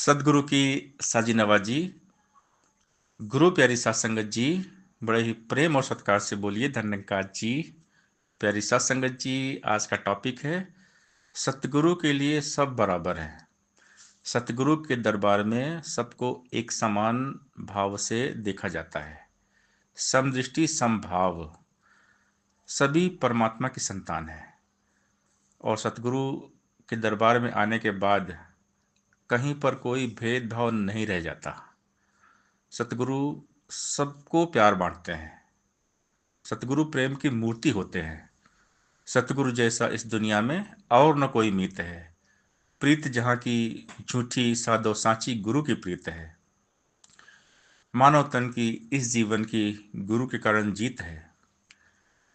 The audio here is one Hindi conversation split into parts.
सदगुरु की साजी नवाजी। गुरु प्यारी सात संगत जी, बड़े ही प्रेम और सत्कार से बोलिए धन्यकार जी। प्यारी सात संगत जी, आज का टॉपिक है सतगुरु के लिए सब बराबर है। सतगुरु के दरबार में सबको एक समान भाव से देखा जाता है। समदृष्टि समभाव, सभी परमात्मा की संतान है। और सतगुरु के दरबार में आने के बाद कहीं पर कोई भेदभाव नहीं रह जाता। सतगुरु सबको प्यार बांटते हैं। सतगुरु प्रेम की मूर्ति होते हैं। सतगुरु जैसा इस दुनिया में और न कोई मीत है। प्रीत जहाँ की झूठी सादो सांची गुरु की प्रीत है। मानव तन की इस जीवन की गुरु के कारण जीत है।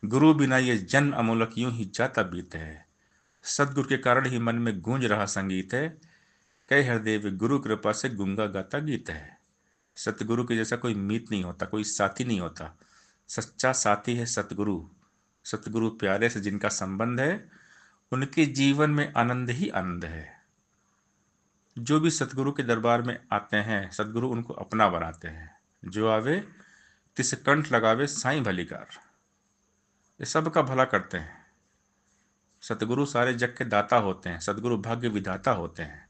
गुरु बिना ये जन्म अमूलक यूं ही जाता बीत है। सतगुरु के कारण ही मन में गूंज रहा संगीत है। कई हृदय में गुरु कृपा से गुंगा गाता गीत है। सतगुरु के जैसा कोई मीत नहीं होता, कोई साथी नहीं होता। सच्चा साथी है सतगुरु। सतगुरु प्यारे से जिनका संबंध है, उनके जीवन में आनंद ही आनंद है। जो भी सतगुरु के दरबार में आते हैं, सतगुरु उनको अपना बनाते हैं। जो आवे तिस कंठ लगावे साईं भलीकार। ये सबका भला करते हैं। सतगुरु सारे जग के दाता होते हैं। सतगुरु भाग्य विधाता होते हैं।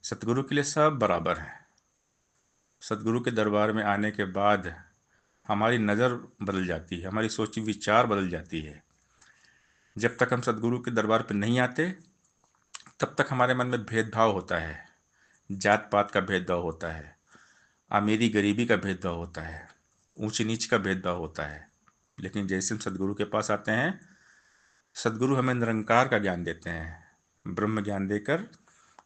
सतगुरु के लिए सब बराबर है। सतगुरु के दरबार में आने के बाद हमारी नज़र बदल जाती है, हमारी सोच विचार बदल जाती है। जब तक हम सतगुरु के दरबार पर नहीं आते, तब तक हमारे मन में भेदभाव होता है। जात पात का भेदभाव होता है, अमीरी गरीबी का भेदभाव होता है, ऊंच नीच का भेदभाव होता है। लेकिन जैसे हम सतगुरु के पास आते हैं, सतगुरु हमें निरंकार का ज्ञान देते हैं। ब्रह्म ज्ञान देकर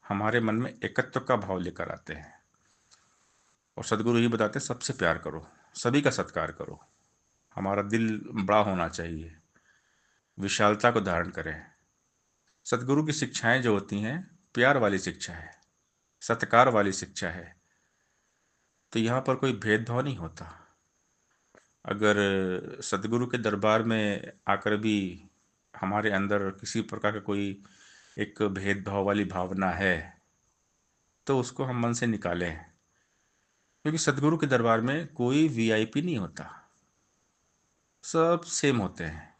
हमारे मन में एकत्व का भाव लेकर आते हैं। और सतगुरु ही बताते हैं सबसे प्यार करो, सभी का सत्कार करो। हमारा दिल बड़ा होना चाहिए, विशालता को धारण करें। सतगुरु की शिक्षाएं जो होती हैं, प्यार वाली शिक्षा है, सत्कार वाली शिक्षा है। तो यहाँ पर कोई भेदभाव नहीं होता। अगर सतगुरु के दरबार में आकर भी हमारे अंदर किसी प्रकार का कोई एक भेदभाव वाली भावना है, तो उसको हम मन से निकालें। क्योंकि सतगुरु के दरबार में कोई वीआईपी नहीं होता, सब सेम होते हैं।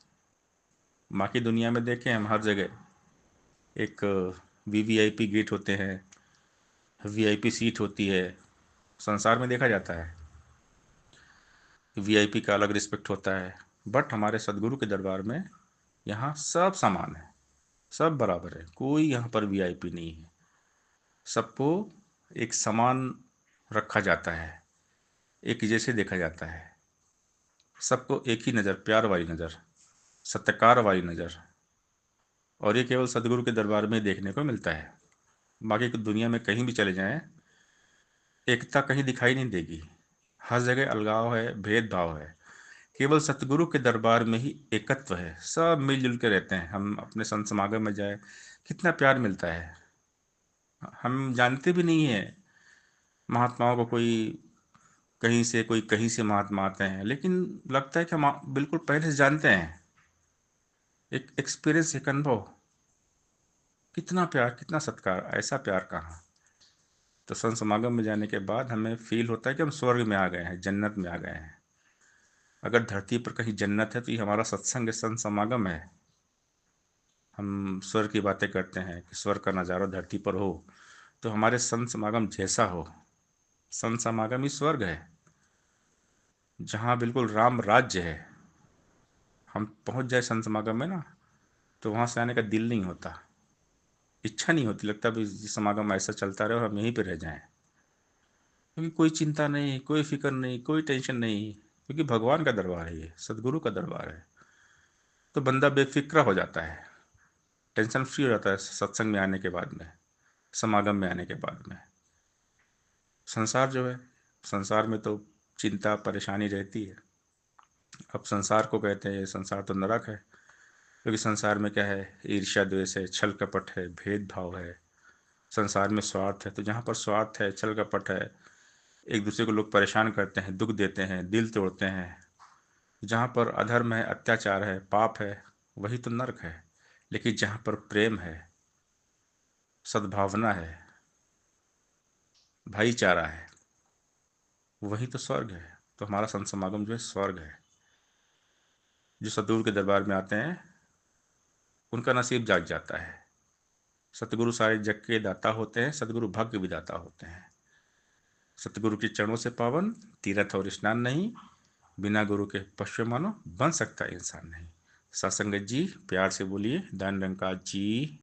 बाकी दुनिया में देखें हम, हर जगह एक वीवीआईपी गेट होते हैं, वीआईपी सीट होती है। संसार में देखा जाता है वीआईपी का अलग रिस्पेक्ट होता है। बट हमारे सदगुरु के दरबार में यहाँ सब समान है, सब बराबर है। कोई यहाँ पर वीआईपी नहीं है। सबको एक समान रखा जाता है, एक जैसे देखा जाता है। सबको एक ही नज़र, प्यार वाली नज़र, सत्कार वाली नज़र। और ये केवल सदगुरु के दरबार में देखने को मिलता है। बाकी की दुनिया में कहीं भी चले जाएं, एकता कहीं दिखाई नहीं देगी। हर जगह अलगाव है, भेदभाव है। केवल सतगुरु के दरबार में ही एकत्व है। सब मिलजुल के रहते हैं। हम अपने संत समागम में जाए, कितना प्यार मिलता है। हम जानते भी नहीं है महात्माओं को। कोई कहीं से, कोई कहीं से महात्मा आते हैं, लेकिन लगता है कि हम बिल्कुल पहले से जानते हैं। एक एक्सपीरियंस, एक अनुभव। कितना प्यार, कितना सत्कार, ऐसा प्यार कहाँ। तो संत समागम में जाने के बाद हमें फील होता है कि हम स्वर्ग में आ गए हैं, जन्नत में आ गए हैं। अगर धरती पर कहीं जन्नत है तो ये हमारा सत्संग, संत समागम है। हम स्वर्ग की बातें करते हैं कि स्वर्ग का नज़ारा धरती पर हो, तो हमारे संत समागम जैसा हो। संत समागम ही स्वर्ग है, जहाँ बिल्कुल राम राज्य है। हम पहुँच जाए संत समागम में ना, तो वहाँ से आने का दिल नहीं होता, इच्छा नहीं होती। लगता है ये समागम ऐसा चलता रहे और हम यहीं पर रह जाएं। क्योंकि कोई चिंता नहीं, कोई फिक्र नहीं, कोई टेंशन नहीं। क्योंकि भगवान का दरबार है, ये सदगुरु का दरबार है। तो बंदा बेफिक्र हो जाता है, टेंशन फ्री हो जाता है सत्संग में आने के बाद में, समागम में आने के बाद में। संसार जो है, संसार में तो चिंता परेशानी रहती है। अब संसार को कहते हैं संसार तो नरक है। क्योंकि संसार में क्या है, ईर्ष्या द्वेष है, छल कपट है, भेदभाव है। संसार में स्वार्थ है। तो जहाँ पर स्वार्थ है, छल कपट है, एक दूसरे को लोग परेशान करते हैं, दुख देते हैं, दिल तोड़ते हैं। जहाँ पर अधर्म है, अत्याचार है, पाप है, वही तो नरक है। लेकिन जहाँ पर प्रेम है, सद्भावना है, भाईचारा है, वही तो स्वर्ग है। तो हमारा संत समागम जो है स्वर्ग है। जो सतगुरु के दरबार में आते हैं उनका नसीब जाग जाता है। सतगुरु सारे जग के दाता होते हैं, सतगुरु भाग्य विधाता होते हैं। सतगुरु के चरणों से पावन तीर्थ और स्नान नहीं, बिना गुरु के पश्चिम मानो बन सकता इंसान नहीं। सत्संगत जी प्यार से बोलिए, दान रंका जी।